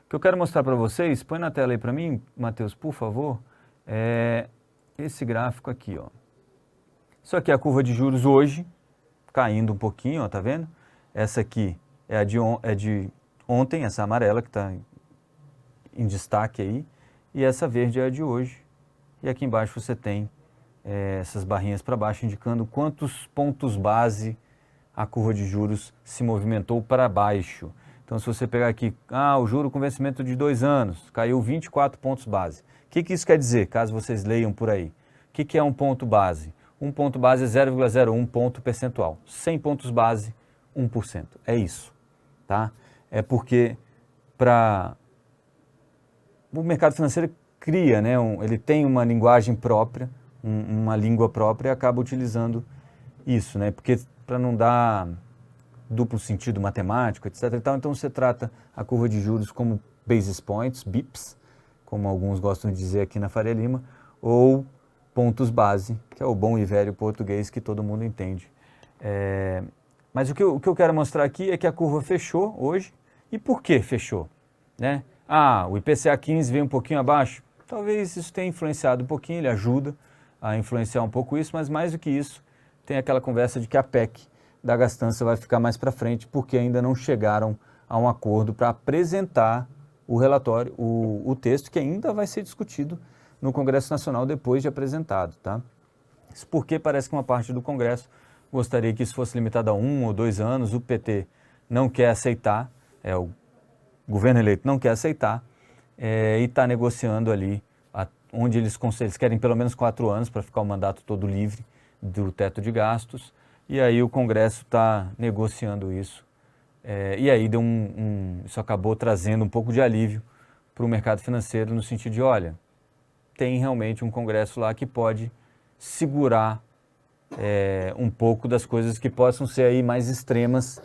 O que eu quero mostrar para vocês, põe na tela aí para mim, Matheus, por favor, é esse gráfico aqui, ó. Isso aqui é a curva de juros hoje, caindo um pouquinho, ó, tá vendo? Essa aqui é a de ontem, essa amarela que está em destaque aí, e essa verde é a de hoje. E aqui embaixo você tem essas barrinhas para baixo indicando quantos pontos base a curva de juros se movimentou para baixo. Então, se você pegar aqui, o juro com vencimento de 2 anos, caiu 24 pontos base. O que isso quer dizer, caso vocês leiam por aí? O que é um ponto base? Um ponto base é 0,01 ponto percentual. 100 pontos base, 1%. É isso, tá? É porque o mercado financeiro cria, né, ele tem uma linguagem própria, uma língua própria e acaba utilizando isso, né? Porque para não dar duplo sentido matemático, etc. Então você trata a curva de juros como basis points, bips, como alguns gostam de dizer aqui na Faria Lima, ou pontos base, que é o bom e velho português que todo mundo entende. Mas o que eu quero mostrar aqui é que a curva fechou hoje. E por que fechou? Né? O IPCA 15 veio um pouquinho abaixo. Talvez isso tenha influenciado um pouquinho, ele ajuda a influenciar um pouco isso, mas mais do que isso, tem aquela conversa de que a PEC da gastança vai ficar mais para frente, porque ainda não chegaram a um acordo para apresentar o relatório, o texto que ainda vai ser discutido no Congresso Nacional depois de apresentado, tá? Isso porque parece que uma parte do Congresso gostaria que isso fosse limitado a 1 ou 2 anos, o PT não quer aceitar, o governo eleito não quer aceitar, e está negociando ali, onde eles querem pelo menos 4 anos para ficar o mandato todo livre do teto de gastos, e aí o Congresso está negociando isso. E aí isso acabou trazendo um pouco de alívio para o mercado financeiro no sentido de, olha, tem realmente um Congresso lá que pode segurar um pouco das coisas que possam ser aí mais extremas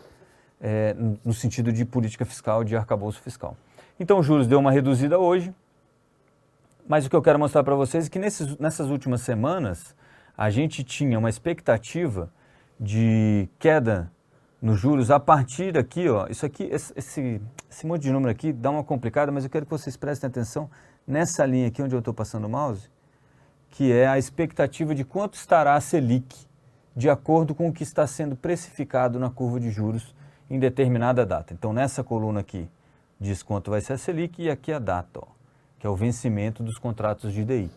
no sentido de política fiscal, de arcabouço fiscal. Então os juros deu uma reduzida hoje, mas o que eu quero mostrar para vocês é que nessas últimas semanas a gente tinha uma expectativa de queda nos juros a partir daqui, ó, isso aqui, esse monte de número aqui dá uma complicada, mas eu quero que vocês prestem atenção nessa linha aqui onde eu estou passando o mouse, que é a expectativa de quanto estará a Selic, de acordo com o que está sendo precificado na curva de juros em determinada data. Então, nessa coluna aqui diz quanto vai ser a Selic e aqui a data, ó, que é o vencimento dos contratos de DI.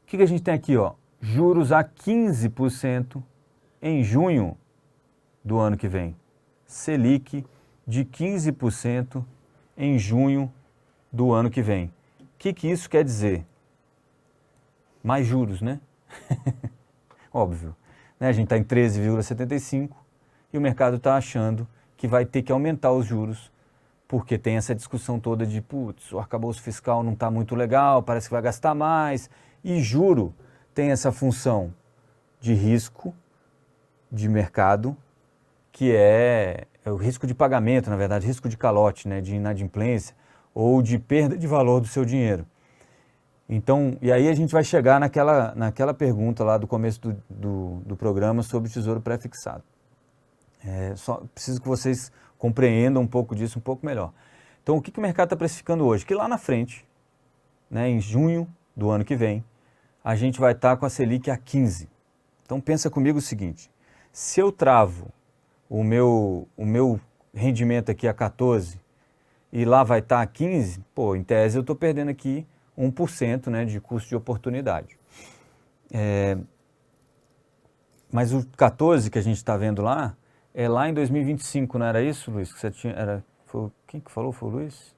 O que a gente tem aqui, ó? Juros a 15% em junho do ano que vem. Selic de 15% em junho do ano que vem. O que isso quer dizer? Mais juros, né? Óbvio. Né? A gente está em 13,75 e o mercado está achando que vai ter que aumentar os juros, porque tem essa discussão toda de, o arcabouço fiscal não está muito legal, parece que vai gastar mais. E juro tem essa função de risco de mercado, que é o risco de pagamento, na verdade, risco de calote, né, de inadimplência ou de perda de valor do seu dinheiro. Então, e aí a gente vai chegar naquela pergunta lá do começo do programa sobre o tesouro pré-fixado. Só preciso que vocês compreendam um pouco disso um pouco melhor. Então, o que o mercado está precificando hoje? Que lá na frente, né, em junho do ano que vem, a gente vai estar com a Selic a 15. Então, pensa comigo o seguinte, se eu travo o meu rendimento aqui a 14 e lá vai estar a 15, em tese eu estou perdendo aqui 1%, né, de custo de oportunidade. Mas o 14 que a gente está vendo lá, é lá em 2025, não era isso, Luiz? Que você tinha, quem que falou? Foi o Luiz?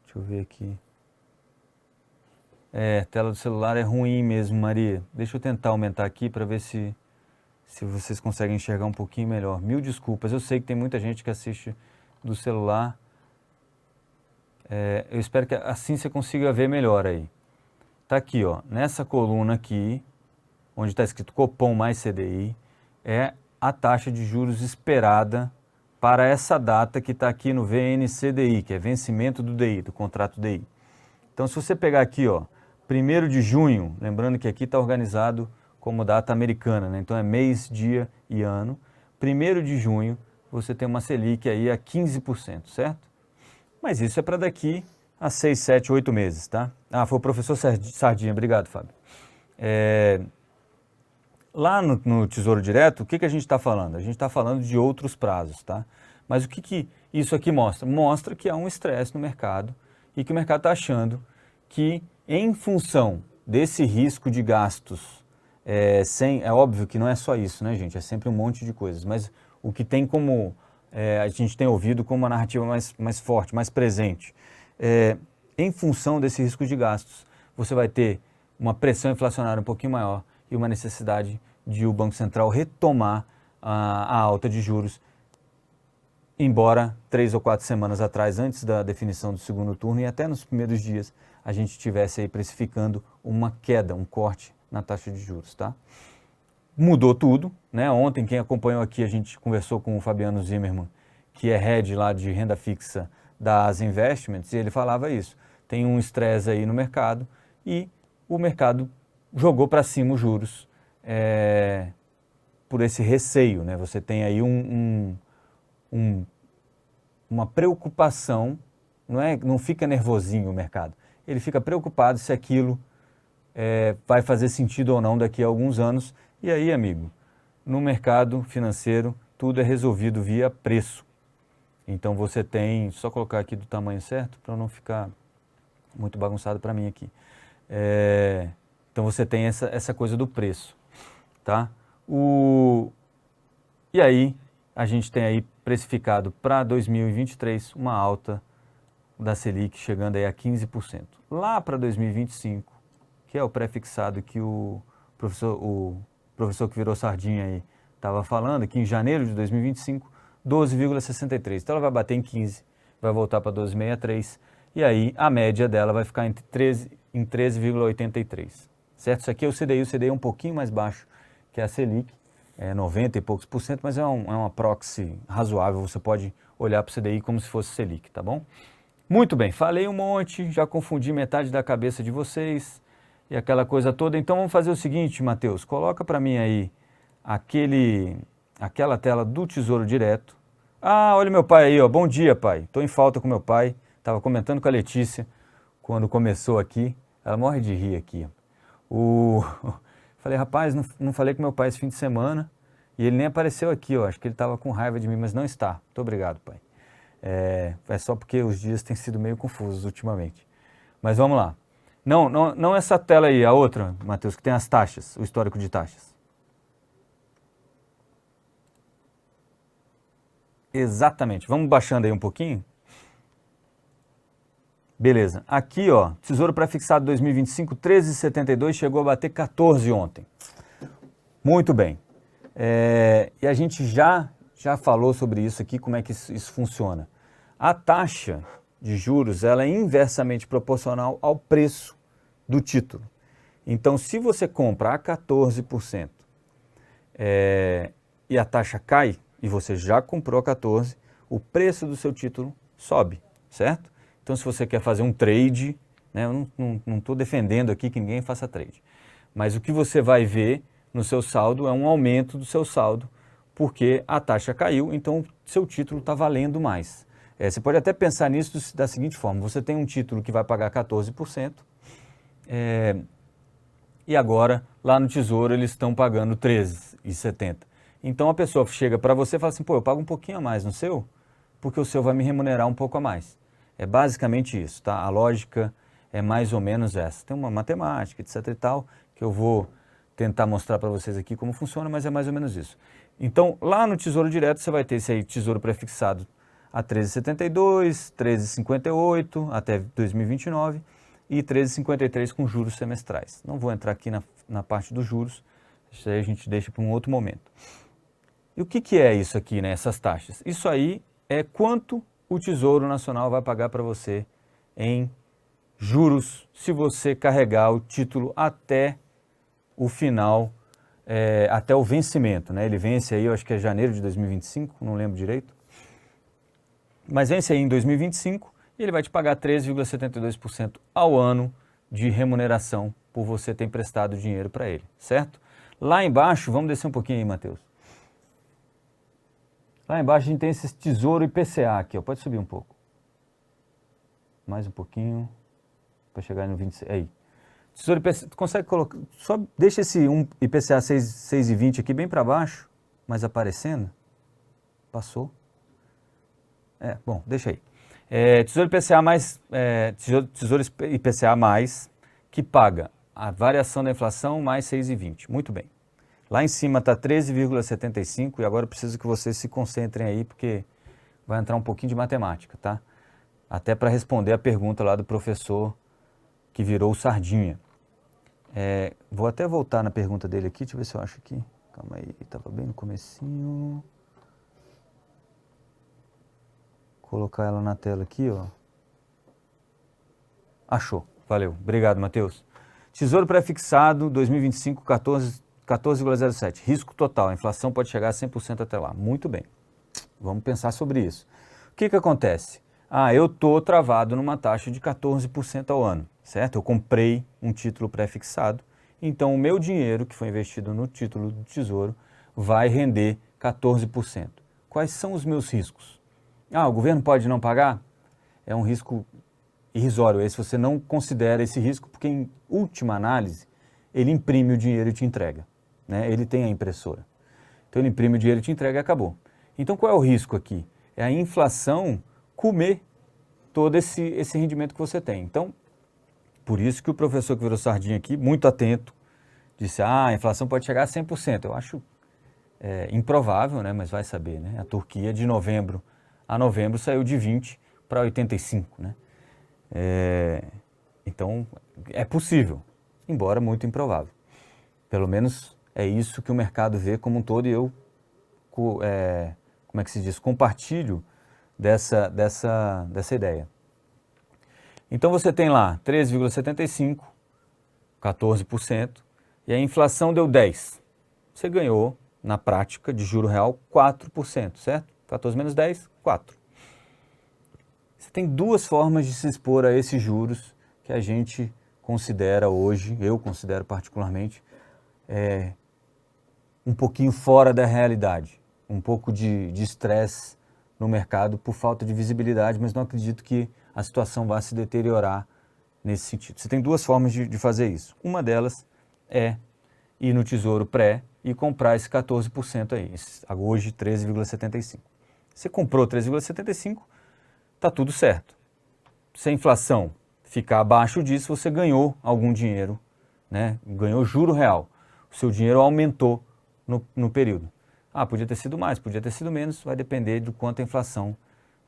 Deixa eu ver aqui. Tela do celular é ruim mesmo, Maria. Deixa eu tentar aumentar aqui para ver se vocês conseguem enxergar um pouquinho melhor. Mil desculpas, eu sei que tem muita gente que assiste do celular. Eu espero que assim você consiga ver melhor aí. Tá aqui, ó, nessa coluna aqui, onde está escrito Copom mais CDI, é a taxa de juros esperada para essa data que está aqui no VNCDI, que é vencimento do DI, do contrato DI. Então, se você pegar aqui, ó, 1º de junho, lembrando que aqui está organizado como data americana, né? Então é mês, dia e ano. 1º de junho você tem uma Selic aí a 15%, certo? Mas isso é para daqui a 6, 7, 8 meses, tá? Ah, foi o professor Sardinha, obrigado, Fábio. Lá no Tesouro Direto, o que a gente está falando? A gente está falando de outros prazos, tá? Mas o que isso aqui mostra? Mostra que há um estresse no mercado e que o mercado está achando que, em função desse risco de gastos, é óbvio que não é só isso, né, gente? É sempre um monte de coisas, mas o que tem como, a gente tem ouvido como uma narrativa mais forte, mais presente, em função desse risco de gastos, você vai ter uma pressão inflacionária um pouquinho maior e uma necessidade de o Banco Central retomar a alta de juros, embora 3 ou 4 semanas atrás, antes da definição do segundo turno e até nos primeiros dias, a gente estivesse aí precificando uma queda, um corte na taxa de juros, tá? Mudou tudo, né? Ontem, quem acompanhou aqui, a gente conversou com o Fabiano Zimmermann, que é head lá de renda fixa da Asa Investments, e ele falava isso. Tem um estresse aí no mercado e o mercado jogou para cima os juros por esse receio, né? Você tem aí uma preocupação, não fica nervosinho o mercado, ele fica preocupado se aquilo vai fazer sentido ou não daqui a alguns anos. E aí, amigo, no mercado financeiro tudo é resolvido via preço. Então você tem, só colocar aqui do tamanho certo para não ficar muito bagunçado para mim aqui. Então você tem essa coisa do preço, tá? E aí a gente tem aí precificado para 2023 uma alta da Selic chegando aí a 15%. Lá para 2025, que é o pré-fixado que o professor que virou sardinha aí estava falando, que em janeiro de 2025, 12,63. Então ela vai bater em 15, vai voltar para 12,63 e aí a média dela vai ficar em 13,83. Certo? Isso aqui é o CDI é um pouquinho mais baixo que a Selic, 90 e poucos por cento, mas é uma proxy razoável, você pode olhar para o CDI como se fosse Selic, tá bom? Muito bem, falei um monte, já confundi metade da cabeça de vocês e aquela coisa toda. Então vamos fazer o seguinte, Matheus, coloca para mim aí aquela tela do Tesouro Direto. Ah, olha meu pai aí, ó. Bom dia, pai. Estou em falta com meu pai. Estava comentando com a Letícia quando começou aqui. Ela morre de rir aqui. Falei, rapaz, não falei com meu pai esse fim de semana e ele nem apareceu aqui, ó. Acho que ele estava com raiva de mim, mas não está. Muito obrigado, pai. É só porque os dias têm sido meio confusos ultimamente. Mas vamos lá. Não essa tela aí, a outra, Matheus, que tem as taxas, o histórico de taxas. Exatamente. Vamos baixando aí um pouquinho. Beleza. Aqui, ó, Tesouro Pré-fixado 2025, 13,72, chegou a bater 14 ontem. Muito bem. E a gente já falou sobre isso aqui, como é que isso funciona. A taxa de juros, ela é inversamente proporcional ao preço do título. Então, se você compra a 14% e a taxa cai, e você já comprou a 14%, o preço do seu título sobe, certo? Então, se você quer fazer um trade, né, eu não estou defendendo aqui que ninguém faça trade, mas o que você vai ver no seu saldo é um aumento do seu saldo, porque a taxa caiu, então seu título está valendo mais. Você pode até pensar nisso da seguinte forma, você tem um título que vai pagar 14%, e agora lá no Tesouro eles estão pagando 13,70. Então a pessoa chega para você e fala assim, pô, eu pago um pouquinho a mais no seu, porque o seu vai me remunerar um pouco a mais. É basicamente isso, tá? A lógica é mais ou menos essa. Tem uma matemática, etc e tal, que eu vou tentar mostrar para vocês aqui como funciona, mas é mais ou menos isso. Então, lá no Tesouro Direto, você vai ter esse aí, Tesouro Pré-fixado a 13,72, 13,58 até 2029 e 13,53 com juros semestrais. Não vou entrar aqui na parte dos juros, isso aí a gente deixa para um outro momento. E o que é isso aqui, né, essas taxas? Isso aí é quanto o Tesouro Nacional vai pagar para você em juros se você carregar o título até o final, até o vencimento, né? Ele vence aí, eu acho que é janeiro de 2025, não lembro direito. Mas vence aí em 2025 e ele vai te pagar 13,72% ao ano de remuneração por você ter emprestado dinheiro para ele, certo? Lá embaixo, vamos descer um pouquinho aí, Matheus. Lá embaixo a gente tem esse Tesouro IPCA aqui, ó. Pode subir um pouco. Mais um pouquinho, para chegar no 26. Aí. Tesouro IPCA, tu consegue colocar, só deixa esse IPCA 6,20 aqui bem para baixo, mas aparecendo. Passou. Bom, deixa aí. Tesouro IPCA mais, Tesouro IPCA mais, que paga a variação da inflação mais 6,20. Muito bem. Lá em cima está 13,75 e agora eu preciso que vocês se concentrem aí, porque vai entrar um pouquinho de matemática, tá? Até para responder a pergunta lá do professor que virou sardinha. Vou até voltar na pergunta dele aqui, deixa eu ver se eu acho aqui. Calma aí, estava bem no comecinho. Colocar ela na tela aqui, ó. Achou, valeu. Obrigado, Matheus. Tesouro pré-fixado 2025, 14,07. Risco total, a inflação pode chegar a 100% até lá. Muito bem, vamos pensar sobre isso. O que acontece? Eu estou travado numa taxa de 14% ao ano, certo? Eu comprei um título pré-fixado, então o meu dinheiro que foi investido no título do Tesouro vai render 14%. Quais são os meus riscos? O governo pode não pagar? É um risco irrisório, esse você não considera esse risco, porque em última análise, ele imprime o dinheiro e te entrega, né? Ele tem a impressora. Então ele imprime o dinheiro e te entrega e acabou. Então qual é o risco aqui? É a inflação comer todo esse rendimento que você tem. Então, por isso que o professor que virou sardinha aqui, muito atento, disse, a inflação pode chegar a 100%. Eu acho improvável, né? Mas vai saber, né? A Turquia de novembro a novembro saiu de 20 para 85, né? Então, é possível, embora muito improvável. Pelo menos é isso que o mercado vê como um todo e eu, como é que se diz, compartilho dessa ideia. Então você tem lá 13,75, 14%, e a inflação deu 10%. Você ganhou, na prática, de juro real, 4%, certo? 14 menos 10, 4. Você tem duas formas de se expor a esses juros que a gente considera hoje, eu considero particularmente, um pouquinho fora da realidade. Um pouco de estresse no mercado por falta de visibilidade, mas não acredito que a situação vá se deteriorar nesse sentido. Você tem duas formas de fazer isso. Uma delas é ir no Tesouro Pré e comprar esse 14% aí, hoje 13,75. Você comprou 13,75, está tudo certo. Se a inflação ficar abaixo disso, você ganhou algum dinheiro, né? Ganhou juro real. O seu dinheiro aumentou no período. Podia ter sido mais, podia ter sido menos, vai depender do quanto a inflação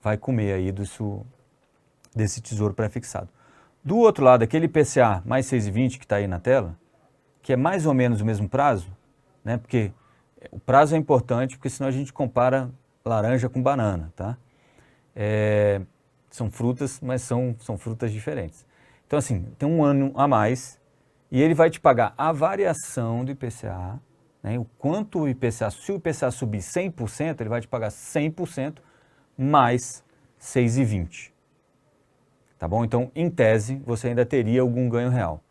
vai comer aí desse tesouro pré-fixado. Do outro lado, aquele IPCA mais 6,20 que está aí na tela, que é mais ou menos o mesmo prazo, né? Porque o prazo é importante, porque senão a gente compara laranja com banana, tá? São frutas, mas são frutas diferentes. Então, assim, tem um ano a mais e ele vai te pagar a variação do IPCA, né? O quanto o IPCA, se o IPCA subir 100%, ele vai te pagar 100% mais 6,20. Tá bom? Então, em tese, você ainda teria algum ganho real.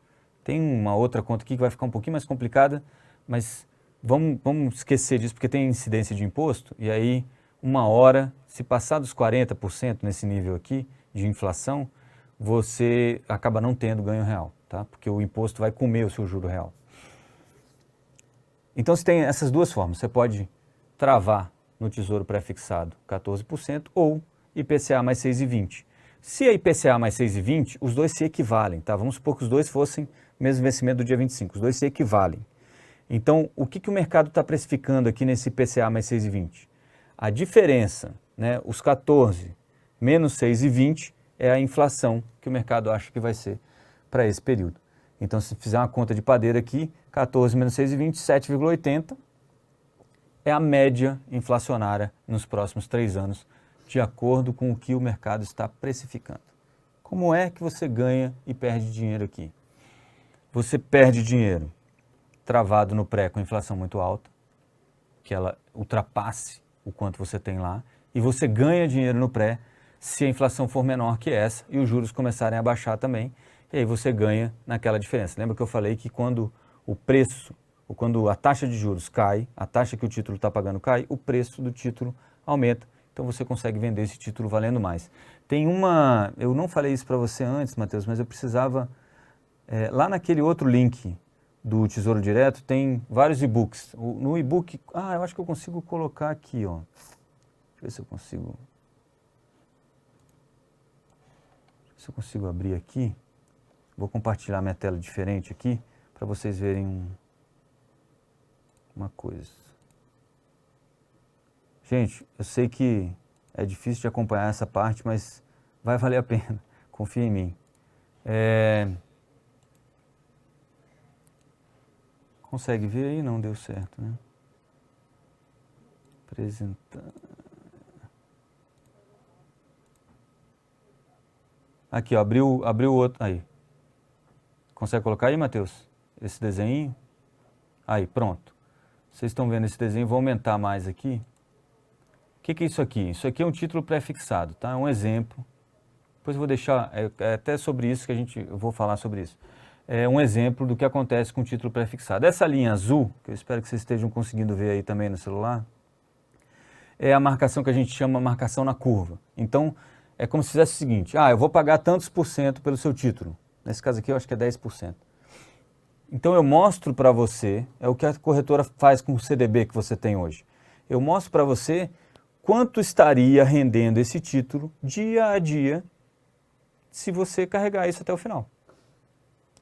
Tem uma outra conta aqui que vai ficar um pouquinho mais complicada, mas vamos esquecer disso, porque tem incidência de imposto, e aí, uma hora, se passar dos 40% nesse nível aqui de inflação, você acaba não tendo ganho real, tá? Porque o imposto vai comer o seu juro real. Então, você tem essas duas formas. Você pode travar no Tesouro Pré-fixado 14% ou IPCA mais 6,20. Se a IPCA mais 6,20, os dois se equivalem, tá? Vamos supor que os dois fossem mesmo vencimento do dia 25, os dois se equivalem. Então, o que o mercado está precificando aqui nesse IPCA mais 6,20? A diferença, né, os 14 menos 6,20 é a inflação que o mercado acha que vai ser para esse período. Então, se fizer uma conta de padeira aqui, 14 menos 6,20, 7,80 é a média inflacionária nos próximos 3 anos, de acordo com o que o mercado está precificando. Como é que você ganha e perde dinheiro aqui? Você perde dinheiro travado no pré com inflação muito alta, que ela ultrapasse o quanto você tem lá, e você ganha dinheiro no pré se a inflação for menor que essa e os juros começarem a baixar também, e aí você ganha naquela diferença. Lembra que eu falei que quando o preço, ou quando a taxa de juros cai, a taxa que o título está pagando cai, o preço do título aumenta. Então você consegue vender esse título valendo mais. Tem uma, eu não falei isso para você antes, Matheus, mas eu precisava, lá naquele outro link do Tesouro Direto tem vários e-books. No e-book, eu acho que eu consigo colocar aqui, ó. Deixa eu ver se eu consigo. Se eu consigo abrir aqui. Vou compartilhar minha tela diferente aqui para vocês verem uma coisa. Gente, eu sei que é difícil de acompanhar essa parte, mas vai valer a pena. Confia em mim. Consegue ver aí? Não deu certo, né? Apresentar. Aqui, ó, abriu o outro. Aí. Consegue colocar aí, Matheus? Esse desenho? Aí, pronto. Vocês estão vendo esse desenho, vou aumentar mais aqui. O que é isso aqui? Isso aqui é um título pré-fixado, tá? É um exemplo. Depois eu vou deixar, até sobre isso que eu vou falar sobre isso. É um exemplo do que acontece com o título pré-fixado. Essa linha azul, que eu espero que vocês estejam conseguindo ver aí também no celular, é a marcação que a gente chama marcação na curva. Então, é como se fizesse o seguinte, eu vou pagar tantos por cento pelo seu título. Nesse caso aqui eu acho que é 10%. Então eu mostro para você, é o que a corretora faz com o CDB que você tem hoje. Eu mostro para você quanto estaria rendendo esse título dia a dia se você carregar isso até o final.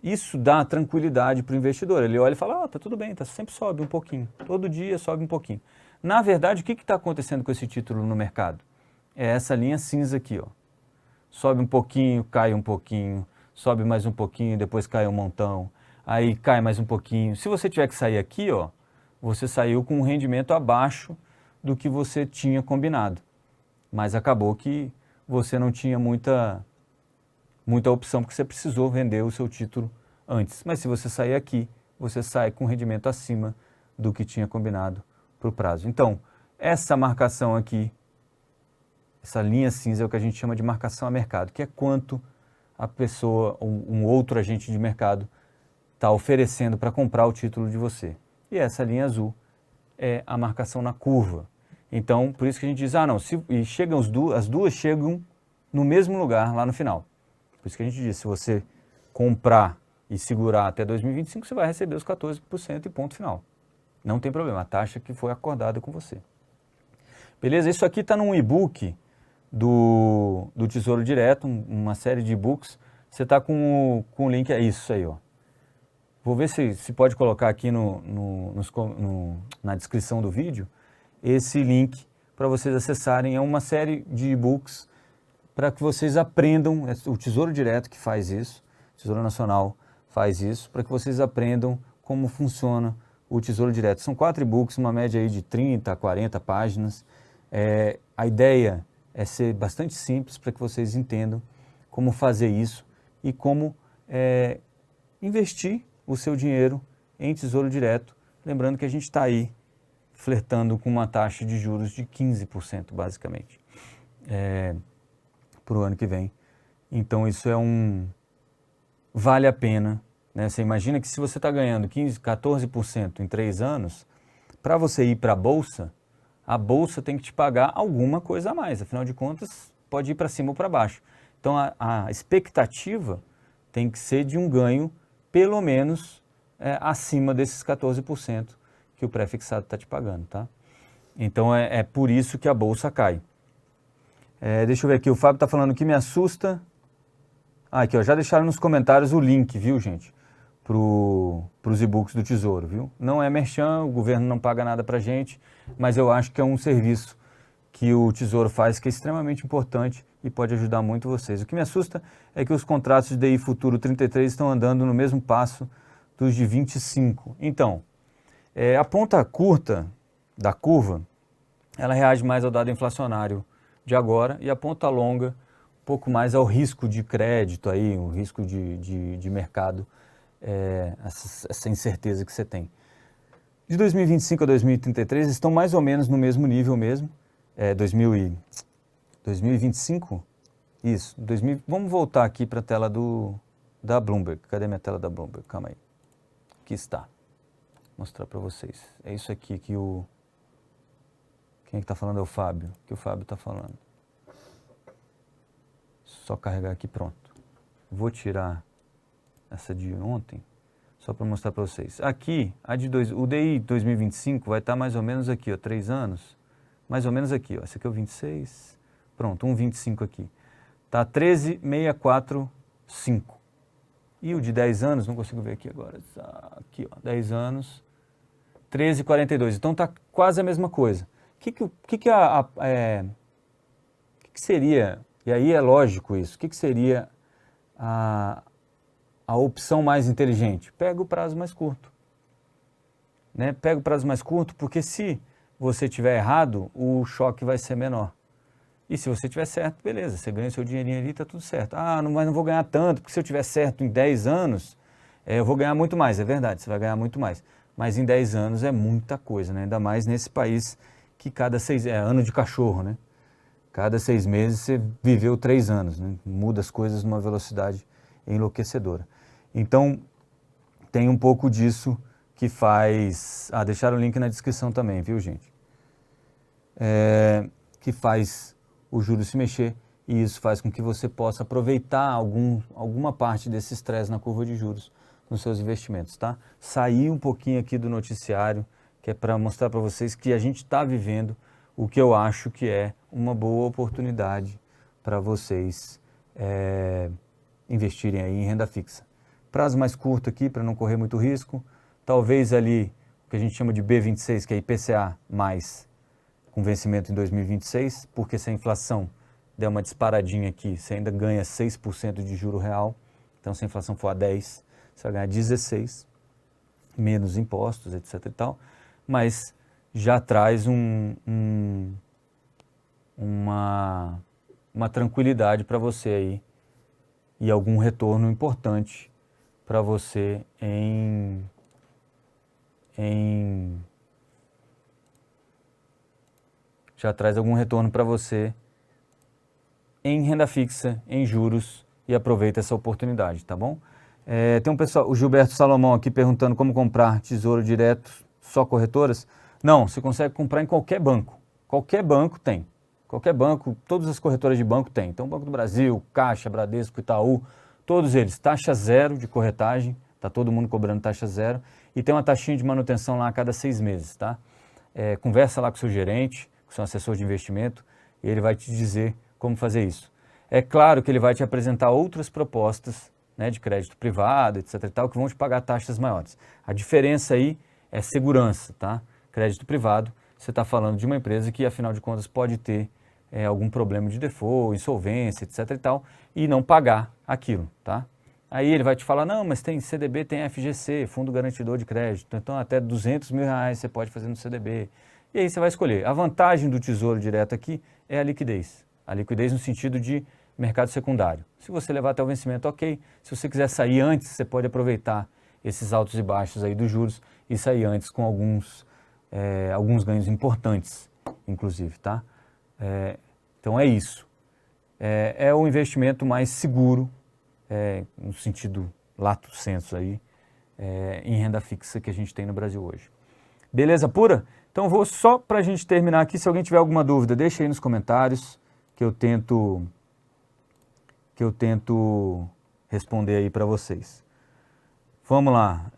Isso dá tranquilidade para o investidor. Ele olha e fala, tá tudo bem, sempre sobe um pouquinho. Todo dia sobe um pouquinho. Na verdade, o que está acontecendo com esse título no mercado? É essa linha cinza aqui, ó. Sobe um pouquinho, cai um pouquinho, sobe mais um pouquinho, depois cai um montão, aí cai mais um pouquinho. Se você tiver que sair aqui, ó, você saiu com um rendimento abaixo do que você tinha combinado. Mas acabou que você não tinha muita opção, porque você precisou vender o seu título antes. Mas se você sair aqui, você sai com um rendimento acima do que tinha combinado para o prazo. Então, essa marcação aqui, essa linha cinza é o que a gente chama de marcação a mercado, que é quanto a pessoa, um outro agente de mercado, está oferecendo para comprar o título de você. E essa linha azul é a marcação na curva. Então, por isso que a gente diz, e chegam as duas chegam no mesmo lugar lá no final. Por isso que a gente diz, se você comprar e segurar até 2025, você vai receber os 14% e ponto final. Não tem problema, a taxa que foi acordada com você. Beleza? Isso aqui está num e-book do Tesouro Direto, uma série de e-books. Você está com o link, é isso aí, ó. Vou ver se pode colocar aqui na descrição do vídeo esse link para vocês acessarem. É uma série de e-books para que vocês aprendam, o Tesouro Direto que faz isso, o Tesouro Nacional faz isso, para que vocês aprendam como funciona o Tesouro Direto. São 4 e-books, uma média aí de 30 a 40 páginas. A ideia é ser bastante simples para que vocês entendam como fazer isso e como investir o seu dinheiro em Tesouro Direto. Lembrando que a gente está aí flertando com uma taxa de juros de 15%, basicamente, para o ano que vem. Então isso vale a pena, né? Você imagina que se você está ganhando 15%, 14% em 3 anos, para você ir para a Bolsa tem que te pagar alguma coisa a mais. Afinal de contas, pode ir para cima ou para baixo. Então a expectativa tem que ser de um ganho pelo menos acima desses 14% que o pré-fixado está te pagando, tá? Então é por isso que a Bolsa cai. Deixa eu ver aqui, o Fábio está falando que me assusta. Aqui, ó, já deixaram nos comentários o link, viu, gente? Para os e-books do Tesouro, viu? Não é merchan, o governo não paga nada para gente, mas eu acho que é um serviço que o Tesouro faz que é extremamente importante e pode ajudar muito vocês. O que me assusta é que os contratos de DI Futuro 33 estão andando no mesmo passo dos de 25. Então, a ponta curta da curva, ela reage mais ao dado inflacionário de agora e a ponta longa um pouco mais ao risco de crédito aí, o risco de mercado, essa incerteza que você tem. De 2025 a 2033 estão mais ou menos no mesmo nível mesmo. 2025? Isso. Vamos voltar aqui para a tela da Bloomberg. Cadê minha tela da Bloomberg? Calma aí. Aqui está. Vou mostrar para vocês. É isso aqui que Quem é que está falando é o Fábio. O que o Fábio está falando? Só carregar aqui, pronto. Vou tirar essa de ontem, só para mostrar para vocês. Aqui, o DI 2025 vai estar mais ou menos aqui, ó, 3 anos. Mais ou menos aqui, ó. Esse aqui é o 26. Pronto, 1,25 aqui. Tá 13,645. E o de 10 anos, não consigo ver aqui agora. Aqui, ó, 10 anos, 13,42. Então tá quase a mesma coisa. O que seria, e aí é lógico isso, o que seria a opção mais inteligente? Pega o prazo mais curto. Né? Pega o prazo mais curto, porque se você tiver errado, o choque vai ser menor. E se você tiver certo, beleza, você ganha seu dinheirinho ali, tá tudo certo. Ah, mas não vou ganhar tanto, porque se eu tiver certo em 10 anos, eu vou ganhar muito mais. É verdade, você vai ganhar muito mais. Mas em 10 anos é muita coisa, né? Ainda mais nesse país que cada 6... É ano de cachorro, né? Cada 6 meses você viveu 3 anos, né? Muda as coisas numa velocidade enlouquecedora. Então, tem um pouco disso que faz... deixaram o link na descrição também, viu, gente? Que faz o juros se mexer e isso faz com que você possa aproveitar alguma parte desse estresse na curva de juros nos seus investimentos, tá? Sair um pouquinho aqui do noticiário, que é para mostrar para vocês que a gente está vivendo o que eu acho que é uma boa oportunidade para vocês investirem aí em renda fixa. Prazo mais curto aqui para não correr muito risco, talvez ali o que a gente chama de B26, que é IPCA mais com vencimento em 2026, porque se a inflação der uma disparadinha aqui, você ainda ganha 6% de juro real, então se a inflação for a 10, você vai ganhar 16, menos impostos, etc e tal, mas já traz uma tranquilidade para você aí e algum retorno importante para você já traz algum retorno para você em renda fixa, em juros, e aproveita essa oportunidade, tá bom? Tem um pessoal, o Gilberto Salomão aqui perguntando como comprar tesouro direto, só corretoras? Não, você consegue comprar em qualquer banco. Qualquer banco tem. Qualquer banco, todas as corretoras de banco tem. Então, Banco do Brasil, Caixa, Bradesco, Itaú, todos eles, taxa zero de corretagem, tá todo mundo cobrando taxa zero, e tem uma taxinha de manutenção lá a cada 6 meses, tá? Conversa lá com o seu gerente, com o seu assessor de investimento, e ele vai te dizer como fazer isso. É claro que ele vai te apresentar outras propostas, né, de crédito privado, etc e tal, que vão te pagar taxas maiores. A diferença aí é segurança, tá? Crédito privado, você está falando de uma empresa que, afinal de contas, pode ter algum problema de default, insolvência, etc e tal, e não pagar aquilo, tá? Aí ele vai te falar, não, mas tem CDB, tem FGC, Fundo Garantidor de Crédito, então até R$200 mil você pode fazer no CDB. E aí você vai escolher. A vantagem do Tesouro Direto aqui é a liquidez. A liquidez no sentido de mercado secundário. Se você levar até o vencimento, ok. Se você quiser sair antes, você pode aproveitar esses altos e baixos aí dos juros e sair antes com alguns ganhos importantes, inclusive, tá? Então é isso. É o investimento mais seguro, no sentido lato sensu aí, em renda fixa que a gente tem no Brasil hoje. Beleza pura? Então vou só para a gente terminar aqui, se alguém tiver alguma dúvida, deixa aí nos comentários que eu tento responder aí para vocês. Vamos lá.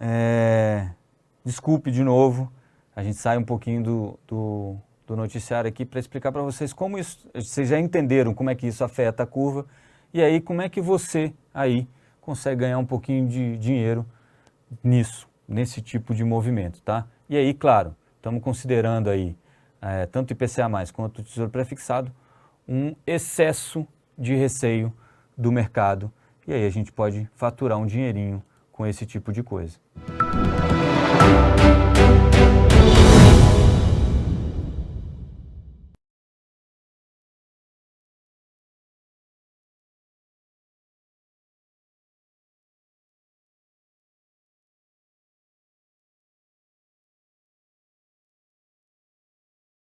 Desculpe de novo, a gente sai um pouquinho do noticiário aqui para explicar para vocês como isso, vocês já entenderam como é que isso afeta a curva e aí como é que você aí consegue ganhar um pouquinho de dinheiro nesse tipo de movimento, tá? E aí, claro, estamos considerando aí tanto o IPCA+, quanto o Tesouro Prefixado, um excesso de receio do mercado e aí a gente pode faturar um dinheirinho com esse tipo de coisa.